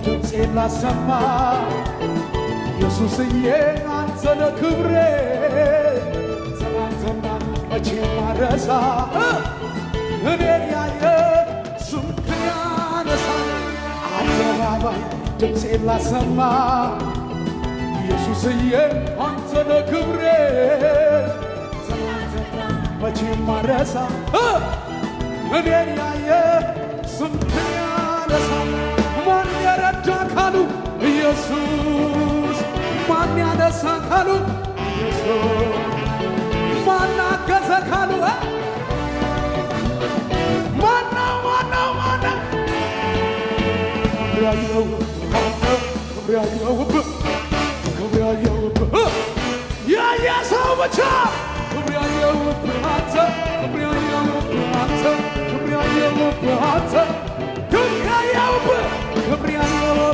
ድምፄን ላሰማ ኢየሱስዬ አንተ ነህ ክብሬ ትናንትና መቼም አልረሳ እኔን ያየ ስምህን ያነሳል አደባባይ ድምፄን ላሰማ ኢየሱስዬ አንተ ነህ ክብሬ ትናንትና መቼም አልረሳ እኔን ያየ ስምህን ያነሳል ማን የረዳ ካሉ ኢየሱስ ማን ያነሳ ካሉ ኢየሱስ ማን አገዘ ካሉ ማነው ክብር ያየሁብህ ያየ ሰው ብቻ ክብር ያየሁብህ አንተ ክብር ያየሁብህ አንተ ክብር ያየሁብህ አንተ ክብር ያየሁብህ ክብር ያየሁብህ